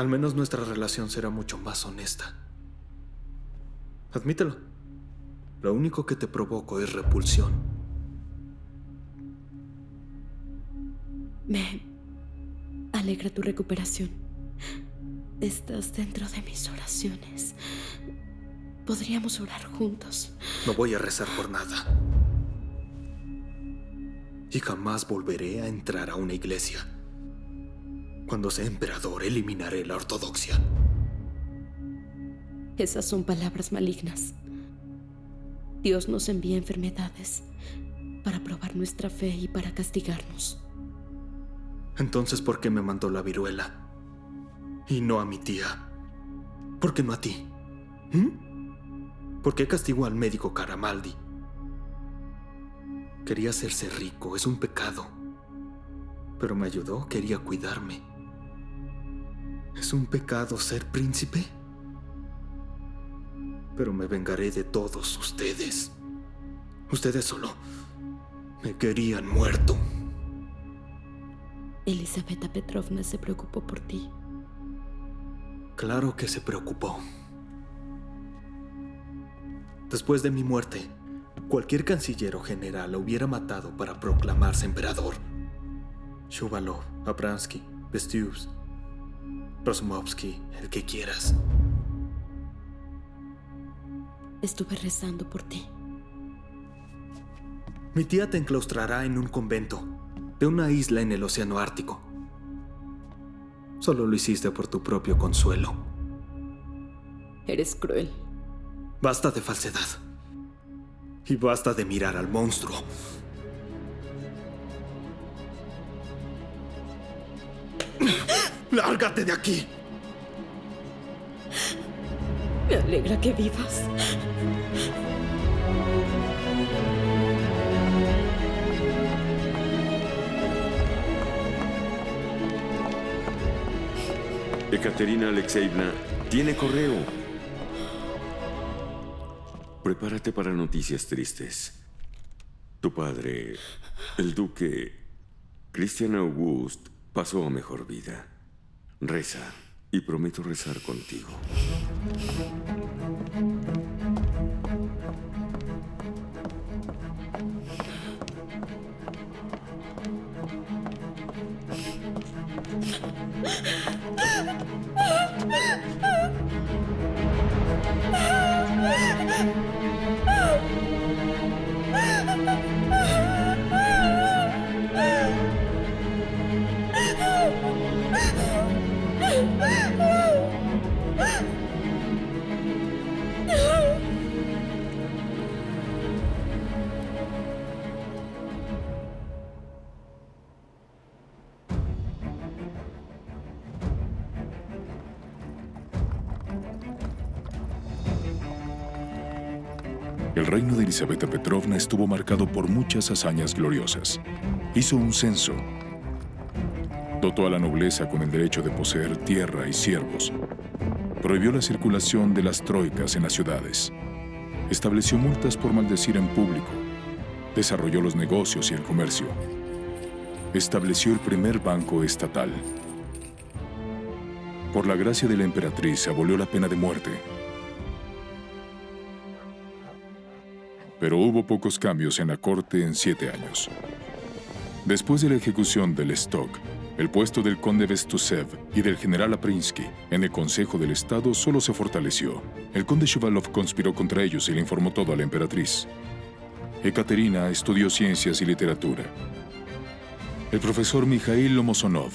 Al menos nuestra relación será mucho más honesta. Admítelo. Lo único que te provoco es repulsión. Me alegra tu recuperación. Estás dentro de mis oraciones. Podríamos orar juntos. No voy a rezar por nada. Y jamás volveré a entrar a una iglesia. Cuando sea emperador, eliminaré la ortodoxia. Esas son palabras malignas. Dios nos envía enfermedades para probar nuestra fe y para castigarnos. Entonces, ¿por qué me mandó la viruela? Y no a mi tía. ¿Por qué no a ti? ¿Por qué castigó al médico Caramaldi? Quería hacerse rico, es un pecado. Pero me ayudó, quería cuidarme. ¿Es un pecado ser príncipe? Pero me vengaré de todos ustedes. Ustedes solo me querían muerto. Elisaveta Petrovna se preocupó por ti. Claro que se preocupó. Después de mi muerte, cualquier canciller o general lo hubiera matado para proclamarse emperador. Shuvalov, Abransky, Bestúzhev, Razumovsky, el que quieras. Estuve rezando por ti. Mi tía te enclaustrará en un convento de una isla en el océano Ártico. Solo lo hiciste por tu propio consuelo. Eres cruel. Basta de falsedad. Y basta de mirar al monstruo. ¡Lárgate de aquí! Me alegra que vivas. Ekaterina Alexeyevna tiene correo. Prepárate para noticias tristes. Tu padre, el duque Christian August, pasó a mejor vida. Reza, y prometo rezar contigo. El reino de Elisaveta Petrovna estuvo marcado por muchas hazañas gloriosas. Hizo un censo. Dotó a la nobleza con el derecho de poseer tierra y siervos. Prohibió la circulación de las troicas en las ciudades. Estableció multas por maldecir en público. Desarrolló los negocios y el comercio. Estableció el primer banco estatal. Por la gracia de la emperatriz, abolió la pena de muerte. Pero hubo pocos cambios en la corte en 7 años. Después de la ejecución del Stock, el puesto del conde Bestúzhev y del general Aprinsky en el Consejo del Estado solo se fortaleció. El conde Shuvalov conspiró contra ellos y le informó todo a la emperatriz. Ekaterina estudió ciencias y literatura. El profesor Mikhail Lomosonov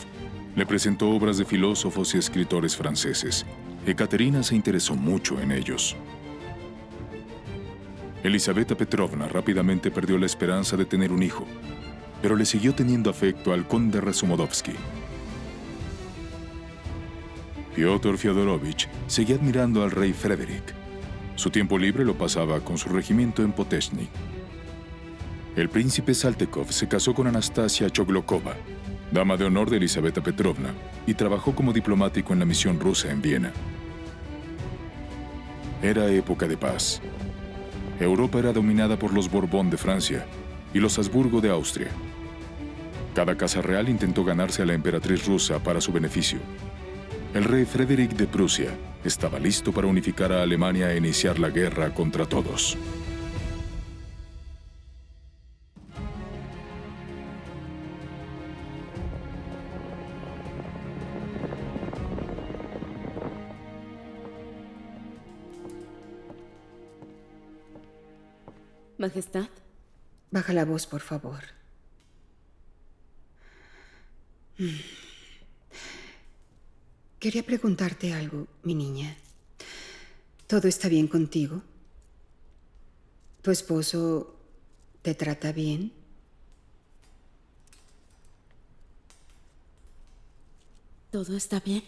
le presentó obras de filósofos y escritores franceses. Ekaterina se interesó mucho en ellos. Elisaveta Petrovna rápidamente perdió la esperanza de tener un hijo, pero le siguió teniendo afecto al conde Razumodovsky. Fyodor Fyodorovich seguía admirando al rey Frederick. Su tiempo libre lo pasaba con su regimiento en Poteshny. El príncipe Saltykov se casó con Anastasia Choglokova, dama de honor de Elisaveta Petrovna, y trabajó como diplomático en la misión rusa en Viena. Era época de paz. Europa era dominada por los Borbón de Francia y los Habsburgo de Austria. Cada casa real intentó ganarse a la emperatriz rusa para su beneficio. el rey Frederick de Prusia estaba listo para unificar a Alemania e iniciar la guerra contra todos. Majestad. Baja la voz, por favor. Quería preguntarte algo, mi niña. ¿Todo está bien contigo? ¿Tu esposo te trata bien? ¿Todo está bien?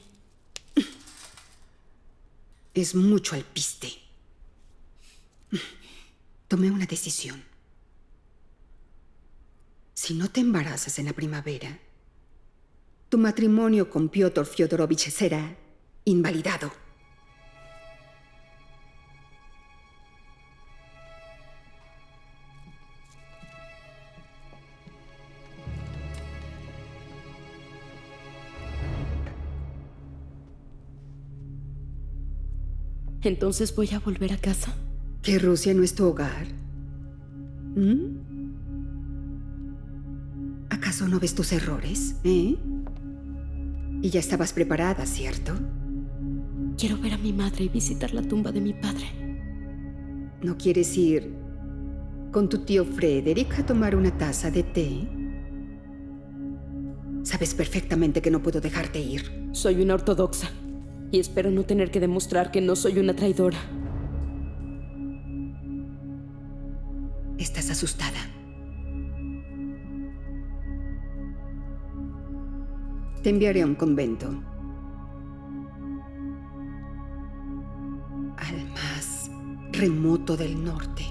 Es mucho alpiste. Tomé una decisión. Si no te embarazas en la primavera, tu matrimonio con Piotr Fyodorovich será invalidado. ¿Entonces voy a volver a casa? ¿Que Rusia no es tu hogar? ¿Acaso no ves tus errores, Y ya estabas preparada, ¿cierto? Quiero ver a mi madre y visitar la tumba de mi padre. ¿No quieres ir con tu tío Frederick a tomar una taza de té? Sabes perfectamente que no puedo dejarte ir. Soy una ortodoxa y espero no tener que demostrar que no soy una traidora. Estás asustada. Te enviaré a un convento. Al más remoto del norte.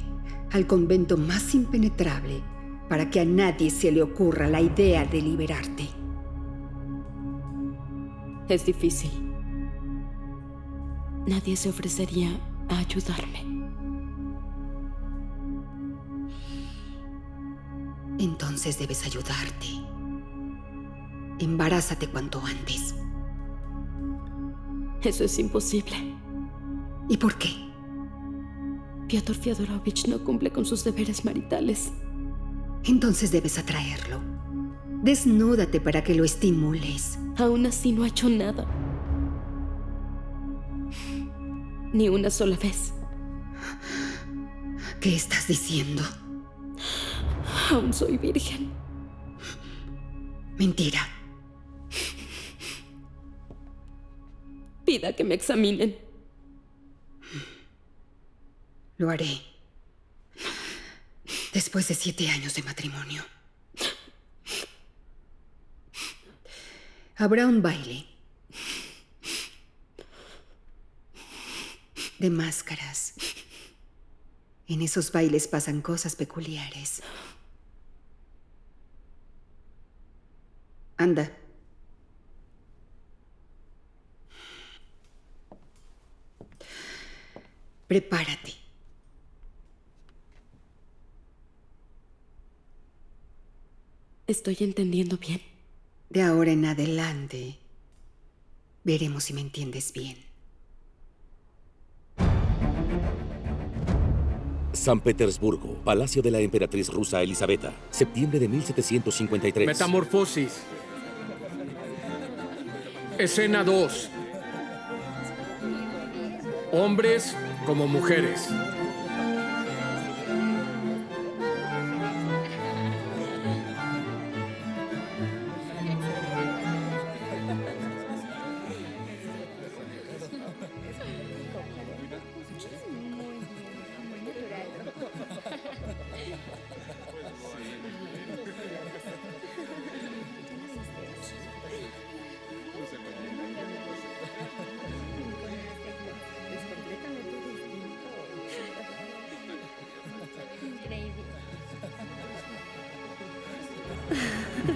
Al convento más impenetrable, para que a nadie se le ocurra la idea de liberarte. Es difícil. Nadie se ofrecería a ayudarme. Entonces debes ayudarte. Embarázate cuanto antes. Eso es imposible. ¿Y por qué? Piotr Fyodorovich no cumple con sus deberes maritales. Entonces debes atraerlo. Desnúdate para que lo estimules. Aún así no ha hecho nada. Ni una sola vez. ¿Qué estás diciendo? Aún soy virgen. Mentira. Pida que me examinen. Lo haré. Después de 7 años de matrimonio. Habrá un baile. De máscaras. En esos bailes pasan cosas peculiares. Anda. Prepárate. ¿Estoy entendiendo bien? De ahora en adelante, veremos si me entiendes bien. San Petersburgo, Palacio de la Emperatriz Rusa Elisabetta, septiembre de 1753. Metamorfosis. Escena 2. Hombres como mujeres.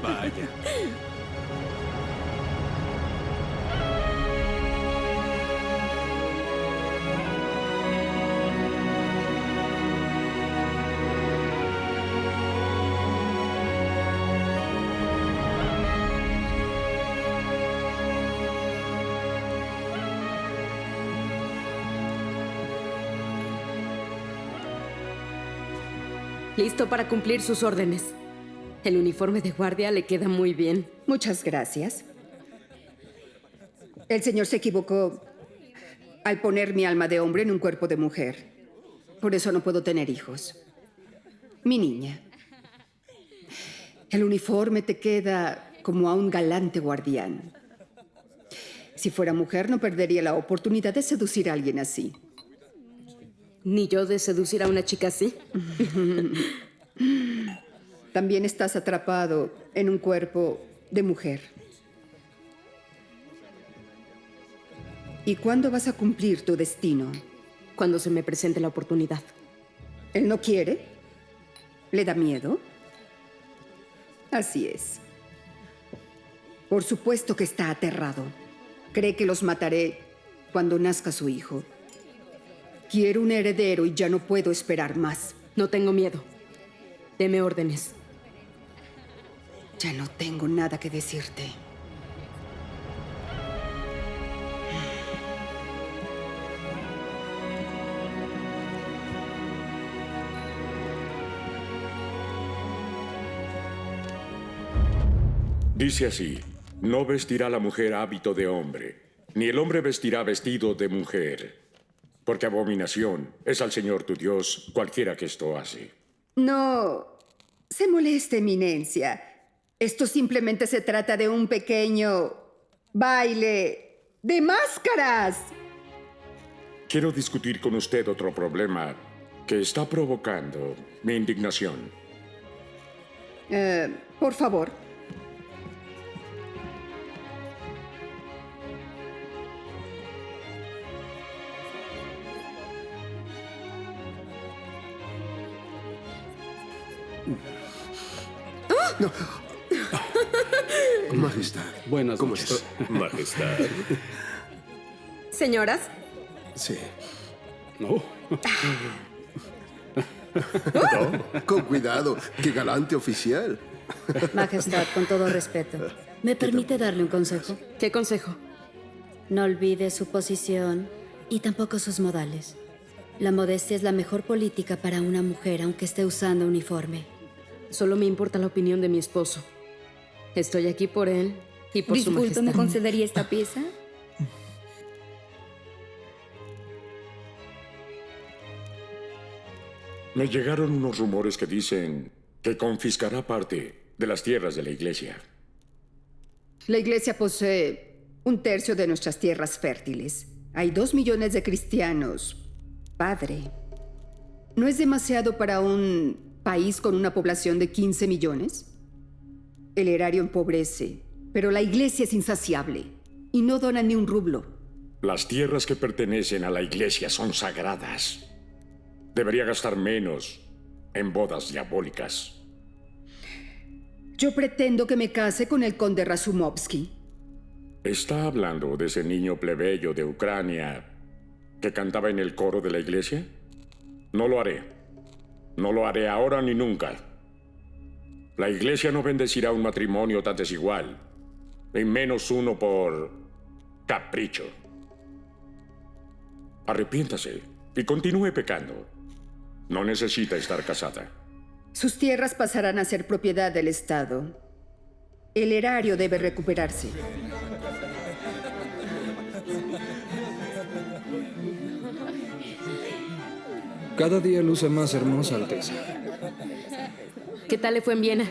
Vaya. Listo para cumplir sus órdenes. El uniforme de guardia le queda muy bien. Muchas gracias. El señor se equivocó al poner mi alma de hombre en un cuerpo de mujer. Por eso no puedo tener hijos. Mi niña, el uniforme te queda como a un galante guardián. Si fuera mujer, no perdería la oportunidad de seducir a alguien así. ¿Ni yo de seducir a una chica así? También estás atrapado en un cuerpo de mujer. ¿Y cuándo vas a cumplir tu destino? Cuando se me presente la oportunidad. ¿Él no quiere? ¿Le da miedo? Así es. Por supuesto que está aterrado. Cree que los mataré cuando nazca su hijo. Quiero un heredero y ya no puedo esperar más. No tengo miedo. Deme órdenes. Ya no tengo nada que decirte. Dice así: no vestirá la mujer hábito de hombre, ni el hombre vestirá vestido de mujer, porque abominación es al Señor tu Dios cualquiera que esto hace. No se moleste, Eminencia. Esto simplemente se trata de un pequeño baile de máscaras. Quiero discutir con usted otro problema que está provocando mi indignación. Por favor. No. Majestad. Buenas ¿Cómo noches. está? Majestad. Señoras, Sí. No. Con cuidado. Qué galante oficial. Majestad, con todo respeto, ¿me permite darle un consejo? ¿qué consejo? No olvide su posición y tampoco sus modales. La modestia es la mejor política para una mujer, aunque esté usando uniforme. Solo me importa la opinión de mi esposo. Estoy aquí por él y por su Disculpe, majestad. ¿me concedería esta pieza? Me llegaron unos rumores que dicen que confiscará parte de las tierras de la iglesia. La iglesia posee 1/3 de nuestras tierras fértiles. Hay 2 millones de cristianos. Padre, ¿no es demasiado para un país con una población de 15 millones? El erario empobrece, pero la iglesia es insaciable y no dona ni un rublo. Las tierras que pertenecen a la iglesia son sagradas. Debería gastar menos en bodas diabólicas. Yo pretendo que me case con el conde Razumovsky. ¿Está hablando de ese niño plebeyo de Ucrania que cantaba en el coro de la iglesia? No lo haré. No lo haré ahora ni nunca. La iglesia no bendecirá un matrimonio tan desigual, y menos uno por capricho. Arrepiéntase y continúe pecando. No necesita estar casada. Sus tierras pasarán a ser propiedad del Estado. El erario debe recuperarse. Cada día luce más hermosa, Alteza. ¿Qué tal le fue en Viena?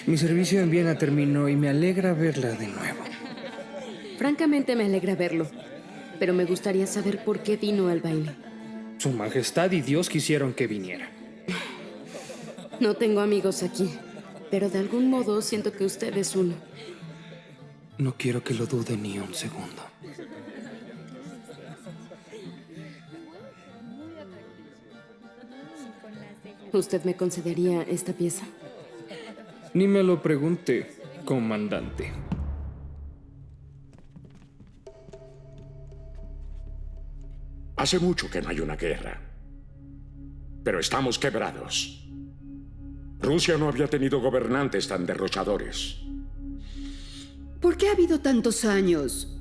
Mi servicio en Viena terminó y me alegra verla de nuevo. Francamente me alegra verlo, pero me gustaría saber por qué vino al baile. Su Majestad y Dios quisieron que viniera. No tengo amigos aquí, pero de algún modo siento que usted es uno. No quiero que lo dude ni un segundo. ¿Usted me concedería esta pieza? Ni me lo pregunte, comandante. Hace mucho que no hay una guerra, pero estamos quebrados. Rusia no había tenido gobernantes tan derrochadores. ¿Por qué ha habido tantos años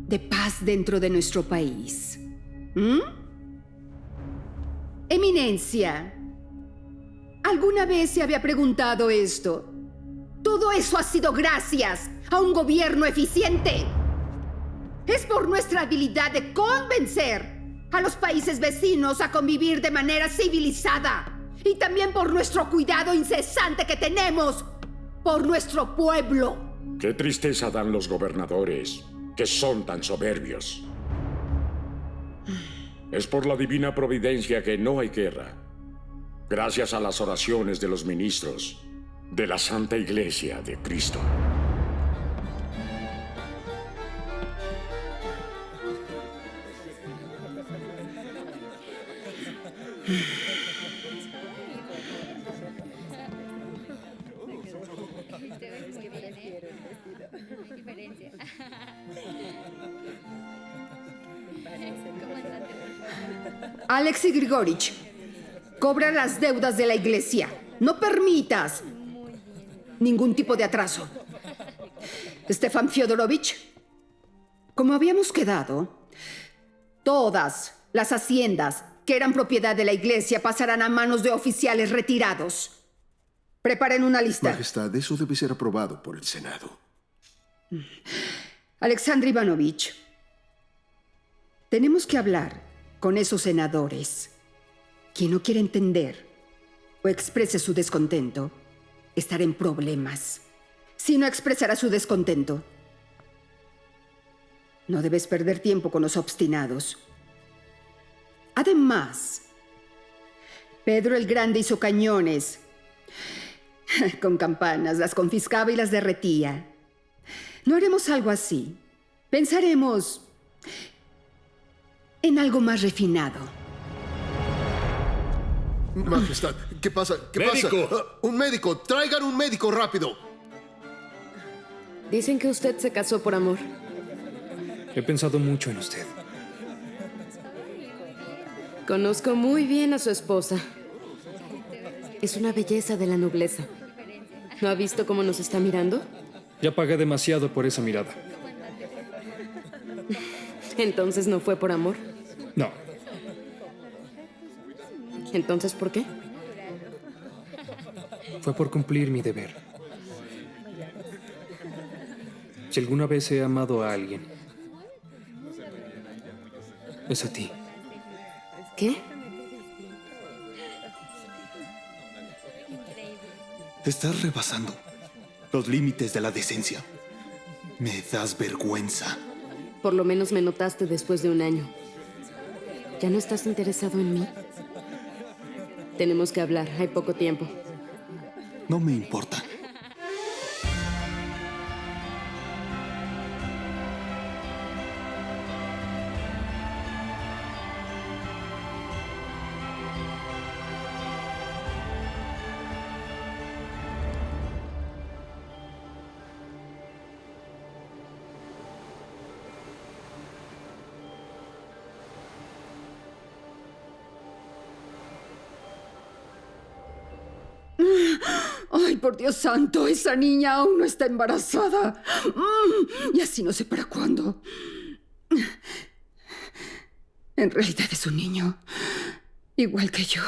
de paz dentro de nuestro país? Eminencia, ¿Alguna vez se había preguntado esto? Todo eso ha sido gracias a un gobierno eficiente. Es por nuestra habilidad de convencer a los países vecinos a convivir de manera civilizada. Y también por nuestro cuidado incesante que tenemos por nuestro pueblo. Qué tristeza dan los gobernadores, que son tan soberbios. Es por la divina providencia que no hay guerra. Gracias a las oraciones de los ministros de la Santa Iglesia de Cristo. Alexei Grigorich, cobra las deudas de la iglesia. No permitas ningún tipo de atraso. Stefan Fyodorovich, como habíamos quedado, todas las haciendas que eran propiedad de la iglesia pasarán a manos de oficiales retirados. Preparen una lista. Majestad, eso debe ser aprobado por el Senado. Alexander Ivanovich, tenemos que hablar con esos senadores. Quien no quiere entender o exprese su descontento estará en problemas. Si no expresará su descontento, no debes perder tiempo con los obstinados. Además, Pedro el Grande hizo cañones con campanas, las confiscaba y las derretía. ¿No haremos algo así? Pensaremos en algo más refinado. Majestad, ¿qué pasa? ¿Qué ¡Médico! pasa? Un médico, traigan un médico rápido. Dicen que usted se casó por amor. He pensado mucho en usted. Conozco muy bien a su esposa. Es una belleza de la nobleza. ¿No ha visto cómo nos está mirando? Ya pagué demasiado por esa mirada. ¿Entonces no fue por amor? No. ¿Entonces por qué? Fue por cumplir mi deber. Si alguna vez he amado a alguien, es a ti. ¿Qué? Te estás rebasando los límites de la decencia. Me das vergüenza. Por lo menos me notaste después de un año. ¿Ya no estás interesado en mí? Tenemos que hablar, hay poco tiempo. No me importa. ¡Ay, por Dios santo! Esa niña aún no está embarazada. Y así no sé para cuándo. En realidad es un niño. Igual que yo.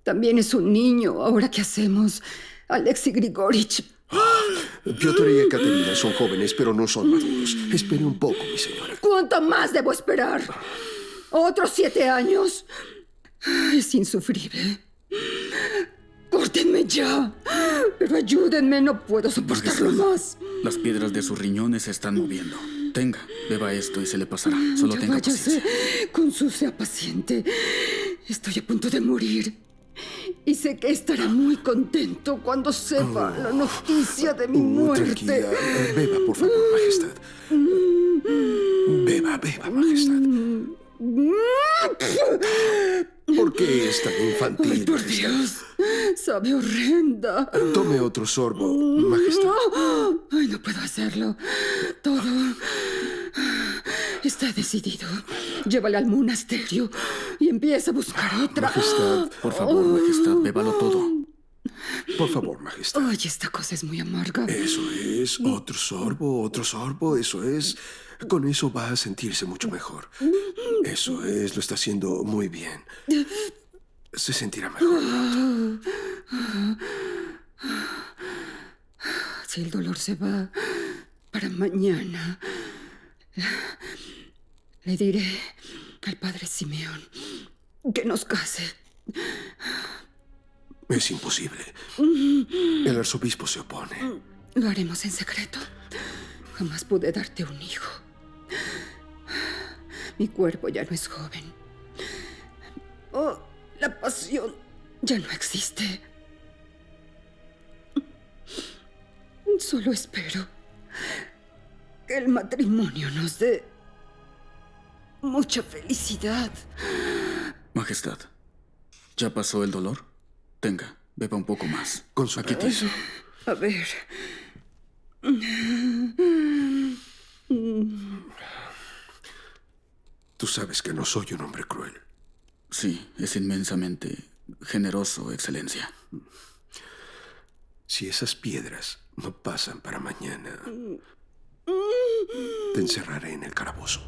También es un niño. ¿Ahora qué hacemos? Alexei Grigorich. Piotr y Ekaterina son jóvenes, pero no son maduros. Espere un poco, mi señora. ¿Cuánto más debo esperar? ¿Otros 7 años? Es insufrible. ¡Córtenme ya! Pero ayúdenme, no puedo soportarlo más. Las piedras de sus riñones se están moviendo. Tenga, beba esto y se le pasará. Solo tenga paciencia. Con su sea paciente. Estoy a punto de morir. Y sé que estará muy contento cuando sepa la noticia de mi muerte. Tranquila. Beba, por favor, Majestad. Beba, majestad. ¿Por qué es tan infantil? Ay, por Dios, sabe horrenda. Tome otro sorbo, Majestad. Ay, no puedo hacerlo. Todo está decidido. Llévala al monasterio y empieza a buscar otra. Majestad. Por favor, Majestad, bébalo todo. Por favor, Majestad. Ay, esta cosa es muy amarga. Eso es. Otro sorbo, eso es. Con eso va a sentirse mucho mejor. Eso es, lo está haciendo muy bien. Se sentirá mejor pronto. Si el dolor se va para mañana, le diré al padre Simeón que nos case. Es imposible. El arzobispo se opone. Lo haremos en secreto. Jamás pude darte un hijo. Mi cuerpo ya no es joven. Oh, la pasión ya no existe. Solo espero que el matrimonio nos dé mucha felicidad. Majestad, ¿ya pasó el dolor? Tenga, beba un poco más. Con su Aquí tiene. A ver. Tú sabes que no soy un hombre cruel. Sí, es inmensamente generoso, Excelencia. Si esas piedras no pasan para mañana, te encerraré en el calabozo.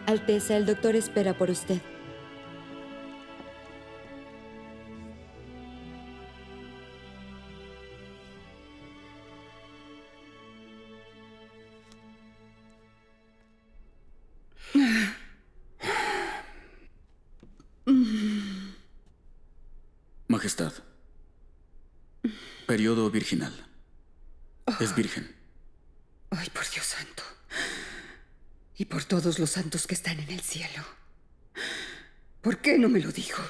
Alteza, el doctor espera por usted. Majestad. Periodo virginal. Es virgen. Ay, por Dios santo. Y por todos los santos que están en el cielo. ¿Por qué no me lo dijo?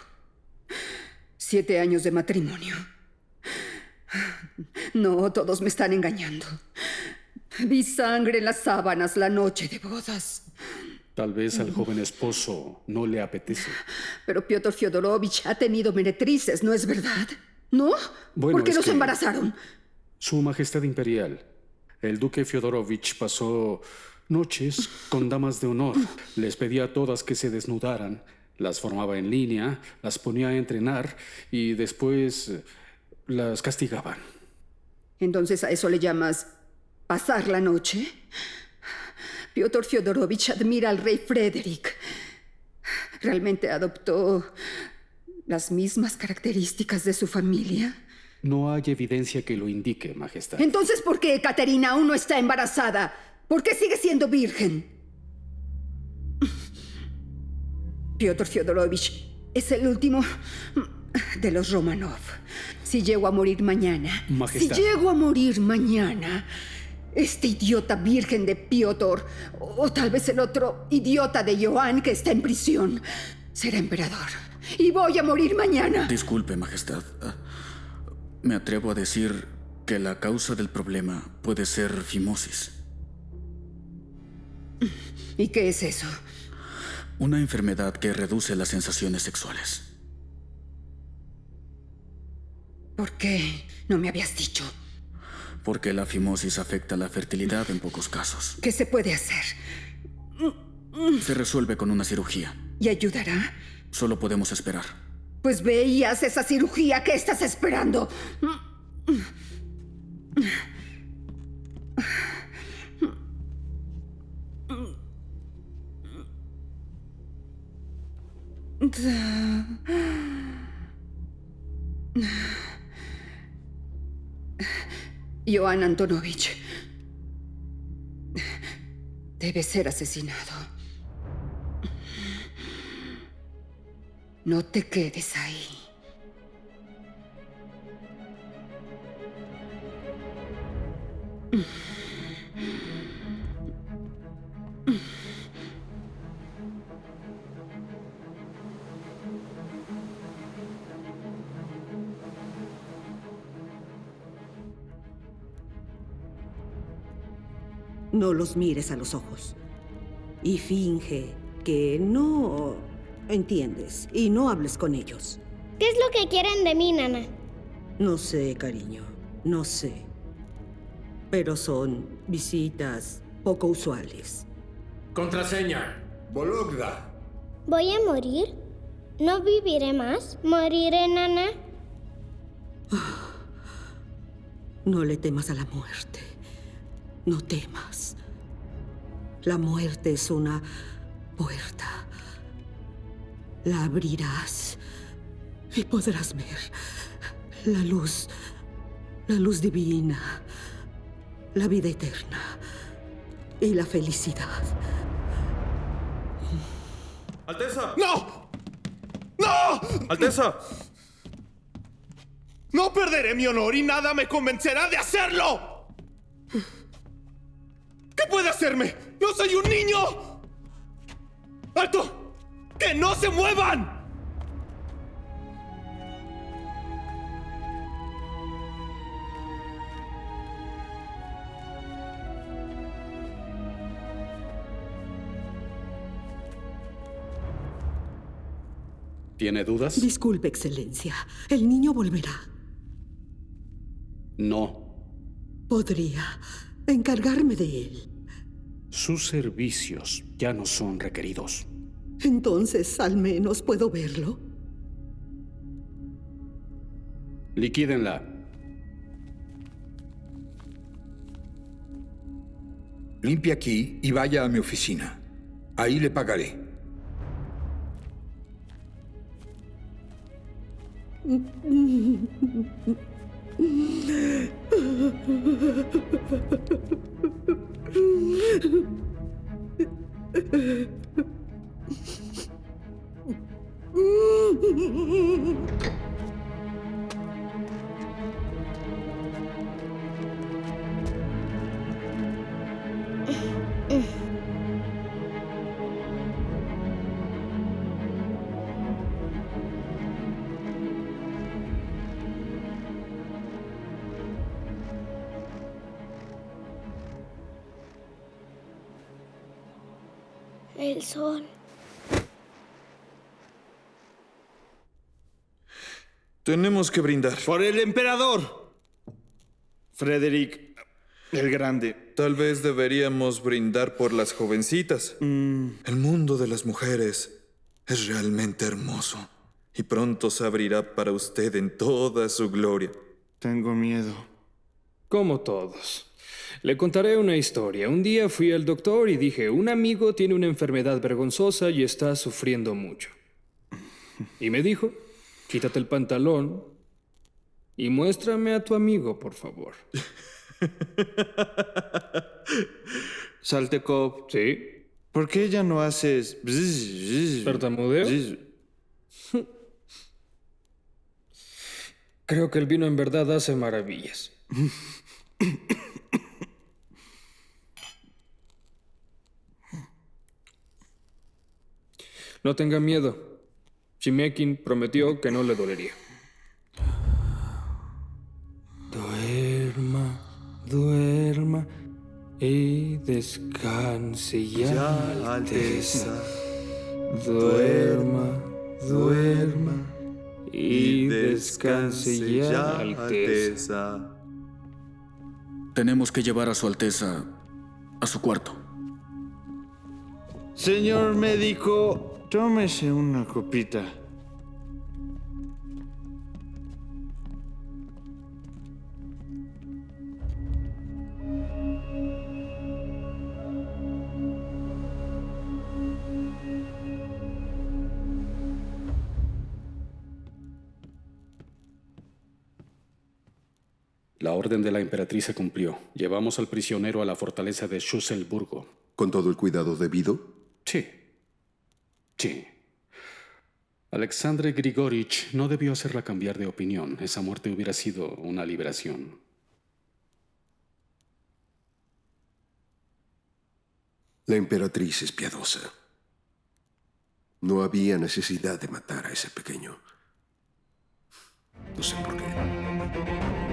7 años de matrimonio. No, todos me están engañando. Vi sangre en las sábanas la noche de bodas. Tal vez al joven esposo no le apetece. Pero Piotr Fyodorovich ha tenido meretrices, ¿no es verdad? ¿No? Bueno, ¿Por qué es los que embarazaron? Su Majestad Imperial, el duque Fyodorovich, pasó noches con damas de honor. Les pedía a todas que se desnudaran, las formaba en línea, las ponía a entrenar y después las castigaban. ¿Entonces a eso le llamas pasar la noche? Piotr Fyodorovich admira al rey Frederick. ¿Realmente adoptó las mismas características de su familia? No hay evidencia que lo indique, Majestad. Entonces, ¿por qué Ekaterina aún no está embarazada? ¿Por qué sigue siendo virgen? Piotr Fyodorovich es el último de los Romanov. Si llego a morir mañana... Majestad. Si llego a morir mañana, este idiota virgen de Piotr, o tal vez el otro idiota de Johann que está en prisión, será emperador. Y voy a morir mañana. Disculpe, Majestad. Me atrevo a decir que la causa del problema puede ser fimosis. ¿Y qué es eso? Una enfermedad que reduce las sensaciones sexuales. ¿Por qué no me habías dicho? Porque la fimosis afecta la fertilidad en pocos casos. ¿Qué se puede hacer? Se resuelve con una cirugía. ¿Y ayudará? Solo podemos esperar. Pues ve y haz esa cirugía. ¿Qué estás esperando? Joan Antonovich debe ser asesinado. No te quedes ahí. No los mires a los ojos. Y finge que no entiendes y no hables con ellos. ¿Qué es lo que quieren de mí, Nana? No sé, cariño, no sé. Pero son visitas poco usuales. Contraseña. Vologda. ¿Voy a morir? ¿No viviré más? ¿Moriré, Nana? No le temas a la muerte. No temas. La muerte es una puerta. La abrirás y podrás ver la luz divina, la vida eterna y la felicidad. ¡Alteza! ¡No! ¡No! ¡Alteza! ¡No perderé mi honor y nada me convencerá de hacerlo! ¿Qué puede hacerme? ¡No soy un niño! ¡Alto! ¡Que no se muevan! ¿Tiene dudas? Disculpe, Excelencia. ¿El niño volverá? No. Podría encargarme de él. Sus servicios ya no son requeridos. Entonces, al menos puedo verlo. Liquídenla. Limpie aquí y vaya a mi oficina. Ahí le pagaré. El sol. Tenemos que brindar. ¡Por el emperador! Frederick el Grande. Tal vez deberíamos brindar por las jovencitas. El mundo de las mujeres es realmente hermoso. Y pronto se abrirá para usted en toda su gloria. Tengo miedo. Como todos. Le contaré una historia. Un día fui al doctor y dije, un amigo tiene una enfermedad vergonzosa y está sufriendo mucho. Y me dijo, quítate el pantalón y muéstrame a tu amigo, por favor. Saltekov. Sí. ¿Por qué ya no haces... ¿Tartamudeo? Creo que el vino en verdad hace maravillas. No tenga miedo. Shimekin prometió que no le dolería. Duerma, duerma y descanse ya, Alteza. Duerma, duerma y descanse ya, Alteza. Tenemos que llevar a Su Alteza a su cuarto. Señor médico, tómese una copita. La orden de la emperatriz se cumplió. Llevamos al prisionero a la fortaleza de Schusselburgo. ¿Con todo el cuidado debido? Sí. Sí. Alexandre Grigorich no debió hacerla cambiar de opinión. Esa muerte hubiera sido una liberación. La emperatriz es piadosa. No había necesidad de matar a ese pequeño. No sé por qué.